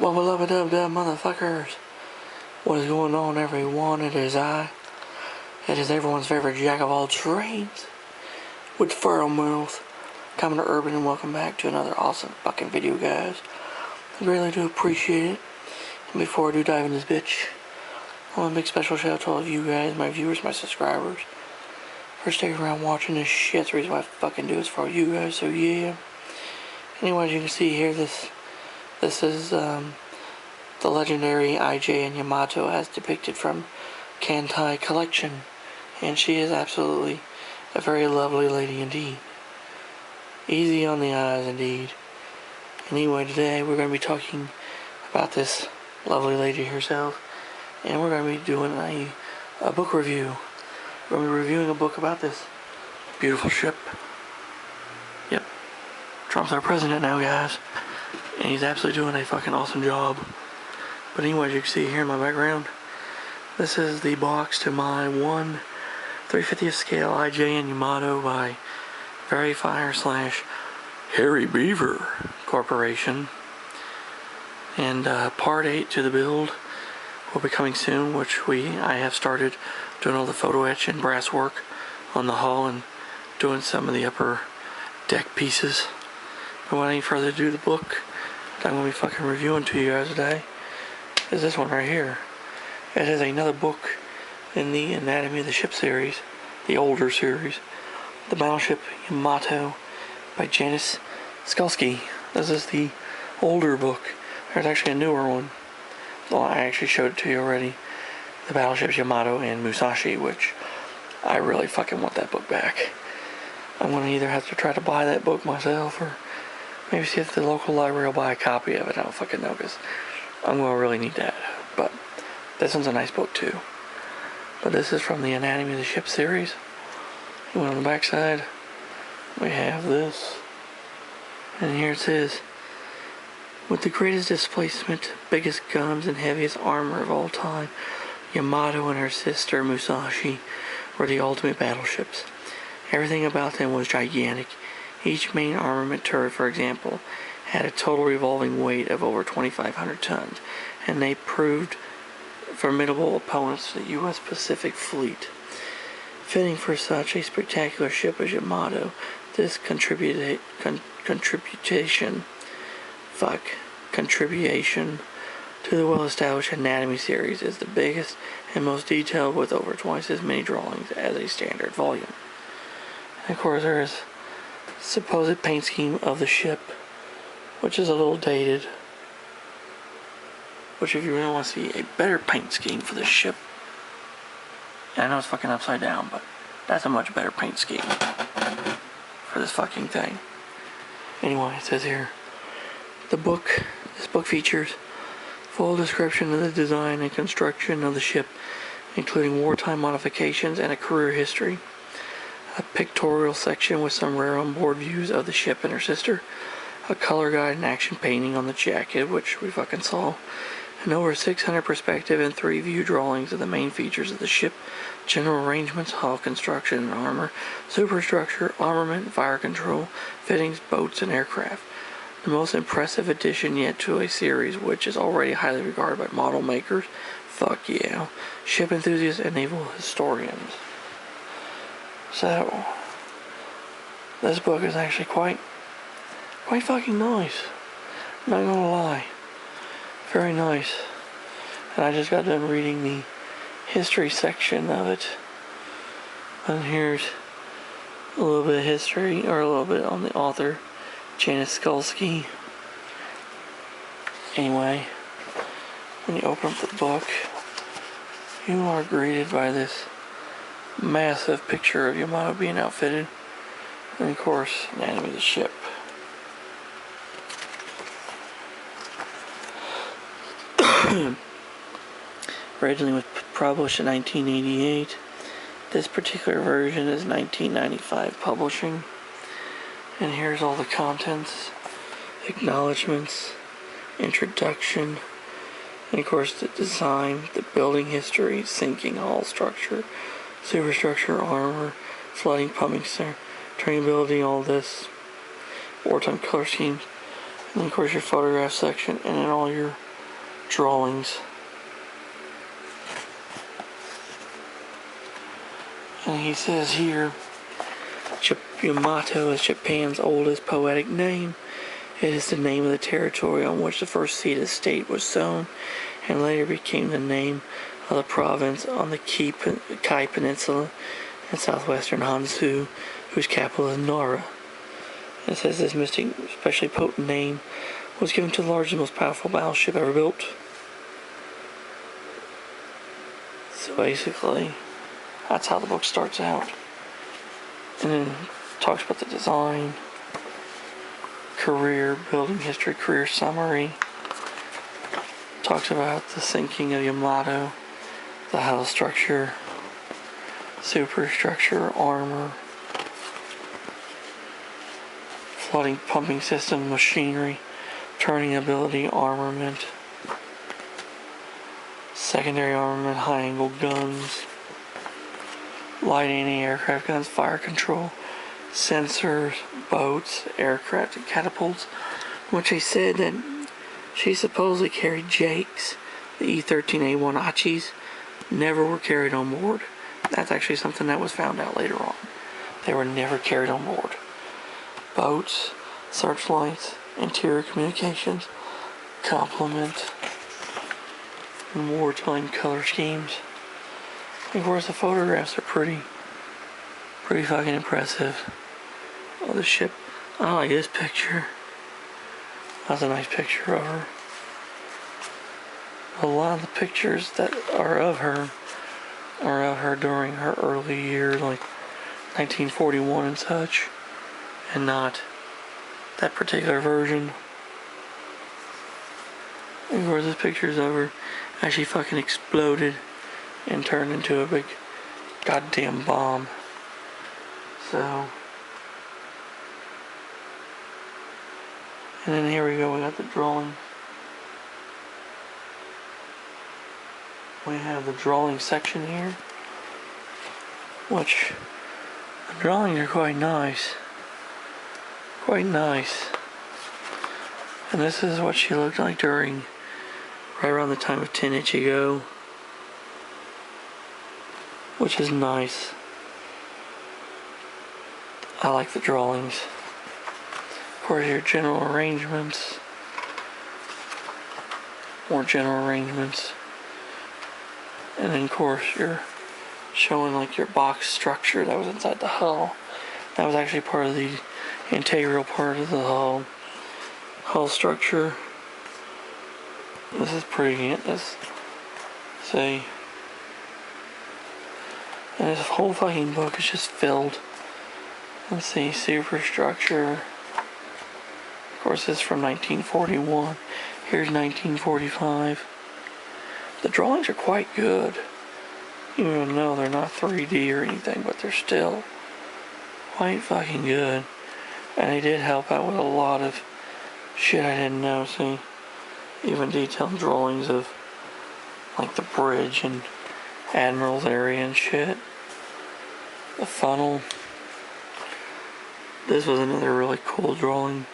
Well, beloved dub motherfuckers, what is going on, everyone? It is I. It is everyone's favorite jack of all trades with fertile mouth, coming to Urban, and welcome back to another awesome fucking video, guys. I really do appreciate it. And before I do dive in this bitch, I want a big special shout out to all of you guys, my viewers, my subscribers, for sticking around watching this shit. The reason why I fucking do it is for all you guys, so yeah. Anyways, you can see here, this is the legendary IJ and Yamato as depicted from Kantai Collection, and she is absolutely a very lovely lady indeed. Easy on the eyes indeed. Anyway, today we're going to be talking about this lovely lady herself, and we're going to be doing a book review. We're going to be reviewing a book about this beautiful ship. Yep, Trump's our president now, guys. And he's absolutely doing a fucking awesome job. But anyways, you can see here in my background, this is the box to my 1/350th scale IJ and Yamato by Very Fire / Harry Beaver Corporation. And part 8 to the build will be coming soon, which I have started doing all the photo etch and brass work on the hull and doing some of the upper deck pieces. But without any further ado, the book I'm going to be fucking reviewing to you guys today is this one right here. It is another book in the Anatomy of the Ship series, the older series, the Battleship Yamato by Janice Skulski. This is the older book. There's actually a newer one. Well, I actually showed it to you already. The Battleships Yamato and Musashi, which I really fucking want that book back. I'm going to either have to try to buy that book myself or maybe see if the local library will buy a copy of it. I don't fucking know, because I'm going to really need that. But this one's a nice book too. But this is from the Anatomy of the Ship series. And on the back side, we have this. And here it says, with the greatest displacement, biggest guns, and heaviest armor of all time, Yamato and her sister Musashi were the ultimate battleships. Everything about them was gigantic. Each main armament turret, for example, had a total revolving weight of over 2,500 tons, and they proved formidable opponents to the U.S. Pacific Fleet. Fitting for such a spectacular ship as Yamato, this contribution to the well-established Anatomy series is the biggest and most detailed, with over twice as many drawings as a standard volume. And of course, there is supposed paint scheme of the ship, which is a little dated, which if you really want to see a better paint scheme for the ship, I know it's fucking upside down, but that's a much better paint scheme for this fucking thing. Anyway, it says here, this book features full description of the design and construction of the ship, including wartime modifications and a career history, a pictorial section with some rare onboard views of the ship and her sister, a color guide and action painting on the jacket, which we fucking saw, and over 600 perspective and 3 view drawings of the main features of the ship, general arrangements, hull construction and armor, superstructure, armament, fire control, fittings, boats, and aircraft. The most impressive addition yet to a series which is already highly regarded by model makers, fuck yeah, ship enthusiasts, and naval historians. So, this book is actually quite fucking nice. I'm not gonna lie. Very nice. And I just got done reading the history section of it. And here's a little bit of history, or a little bit on the author, Janice Skulski. Anyway, when you open up the book, you are greeted by this massive picture of Yamato being outfitted, and of course, Anatomy of the Ship. Originally was published in 1988. This particular version is 1995 publishing. And here's all the contents, acknowledgements, introduction, and of course the design, the building history, sinking hull structure, superstructure, armor, flooding, pumping, trainability, all this, wartime color schemes, and of course your photograph section, and then all your drawings. And he says here, Yamato is Japan's oldest poetic name. It is the name of the territory on which the first seed of state was sown, and later became the name of the province on the Kai Peninsula in southwestern Hansu, whose capital is Nara. It says this mystic, especially potent name was given to the largest and most powerful battleship ever built. So basically, that's how the book starts out. And then talks about the design, career, building history, career summary. Talks about the sinking of Yamato, the hull structure, superstructure, armor, flooding pumping system, machinery, turning ability, armament, secondary armament, high-angle guns, light anti-aircraft guns, fire control, sensors, boats, aircraft, and catapults, which they said that she supposedly carried Jakes, the E-13A1 Achis, never were carried on board. That's actually something that was found out later on. They were never carried on board. Boats, searchlights, interior communications, complement, and wartime color schemes. Of course, the photographs are pretty fucking impressive of the ship. I like this picture. That's a nice picture of her. A lot of the pictures that are of her during her early years, like 1941 and such, and not that particular version. Of course, this picture's of her as she fucking exploded and turned into a big goddamn bomb. So, and then here we go, we got the drawing. We have the drawing section here, which the drawings are quite nice. Quite nice. And this is what she looked like during, right around the time of 10 Ichigo, which is nice. I like the drawings. Of course, your general arrangements. More general arrangements. And then, of course, you're showing like your box structure that was inside the hull. That was actually part of the integral part of the hull structure. This is pretty. This, see, and this whole fucking book is just filled. Let's see, superstructure. Of course, this is from 1941. Here's 1945. The drawings are quite good, even though they're not 3D or anything, but they're still quite fucking good. And they did help out with a lot of shit I didn't know. See, even detailed drawings of like the bridge and Admiral's area and shit. The funnel. This was another really cool drawing.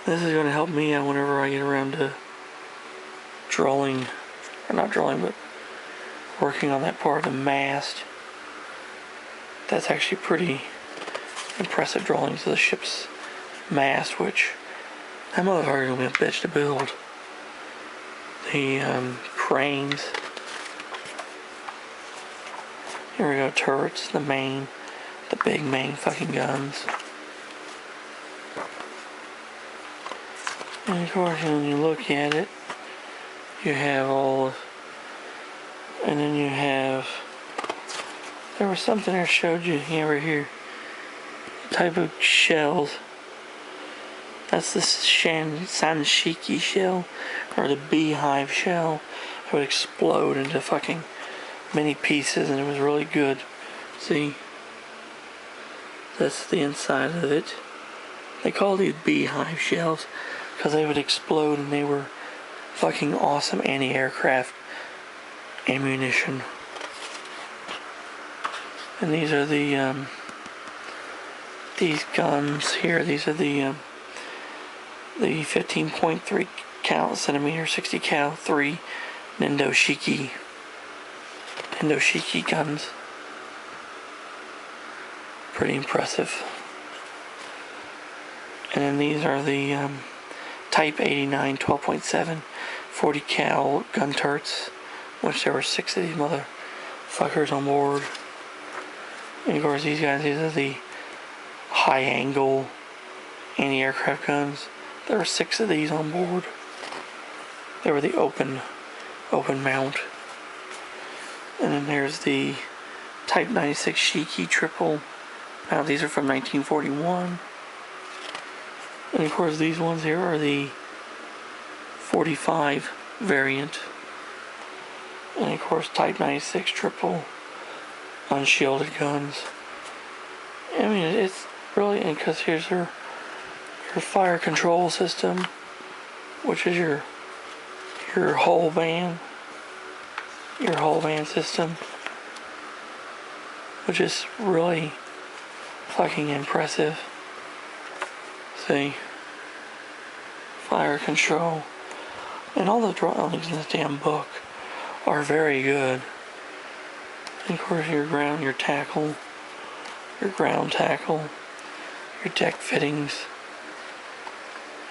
This is going to help me out whenever I get around to drawing, or not drawing, but working on that part of the mast. That's actually pretty impressive drawings of the ship's mast, which that motherfucker's gonna be a bitch to build. The cranes. Here we go, turrets, the big main fucking guns. And of course, when you look at it, you have all of, and then you have, there was something I showed you over here, type of shells. That's the Sanshiki shell, or the beehive shell. It would explode into fucking many pieces, and it was really good. See, that's the inside of it. They call these beehive shells because they would explode, and they were fucking awesome anti-aircraft ammunition. And these are the these guns here. These are the 15.3 cal centimeter 60 cal 3 Nendo Shiki guns. Pretty impressive. And then these are the Type 89 12.7 40 cal gun turrets, which there were 6 of these motherfuckers on board. And of course these are the high angle anti-aircraft guns. There were 6 of these on board. They were the open mount. And then there's the Type 96 Shiki triple. Now these are from 1941. And of course these ones here are the 45 variant. And of course Type 96 triple unshielded guns. I mean, it's really, because here's your fire control system, which is your whole van system, which is really fucking impressive. See, fire control, and all the drawings in this damn book are very good. And of course your ground tackle, your deck fittings,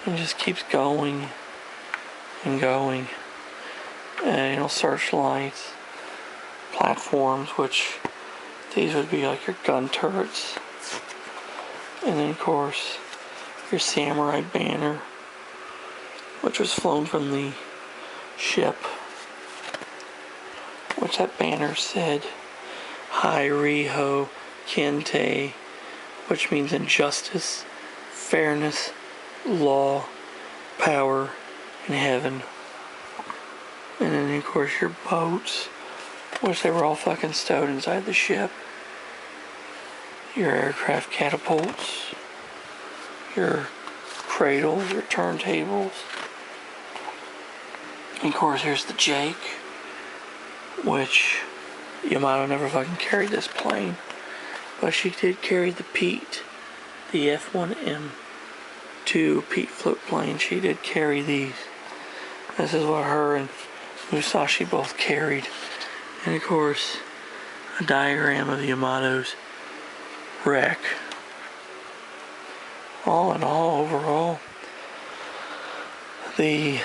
and just keeps going and going. And searchlights, platforms, which these would be like your gun turrets, and then of course your samurai banner, which was flown from the ship, which that banner said Hai Riho Kente, which means injustice, fairness, law, power, and heaven. And then of course your boats, which they were all fucking stowed inside the ship. Your aircraft catapults, your cradles, your turntables. And of course here's the Jake, which Yamato never fucking carried this plane, but she did carry the Pete, the F1M2 Pete float plane. She did carry these. This is what her and Musashi both carried. And of course a diagram of Yamato's wreck. All in all, overall, the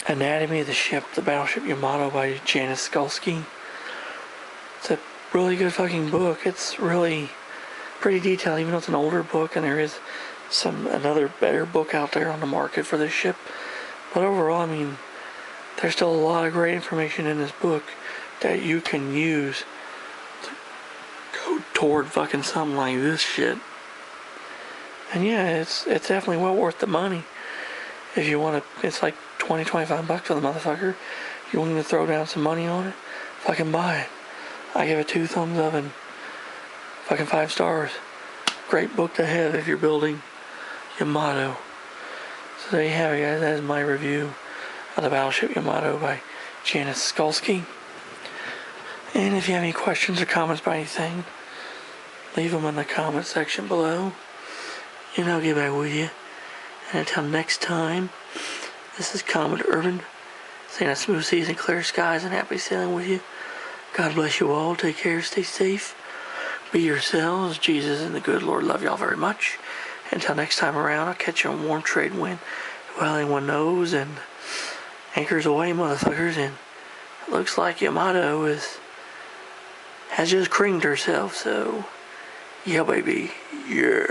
Anatomy of the Ship, the Battleship Yamato by Janice Skulski. It's a really good fucking book. It's really pretty detailed, even though it's an older book, and there is another better book out there on the market for this ship. But overall, I mean, there's still a lot of great information in this book that you can use to go toward fucking something like this shit. And yeah, it's definitely well worth the money. If you want to, it's like $20-25 for the motherfucker. If you want to throw down some money on it, fucking buy it. I give it 2 thumbs up and fucking 5 stars. Great book to have if you're building Yamato. So there you have it, guys. That is my review of the Battleship Yamato by Janice Skulski. And if you have any questions or comments about anything, leave them in the comment section below, and I'll get back with you. And until next time, this is Common Urban, saying a smooth seas and clear skies and happy sailing with you. God bless you all. Take care. Stay safe. Be yourselves. Jesus and the good Lord love y'all very much. Until next time around, I'll catch you on warm trade wind. Well, anyone knows, and anchors away, motherfuckers. And it looks like Yamato has just creamed herself. So, yeah, baby. Yeah.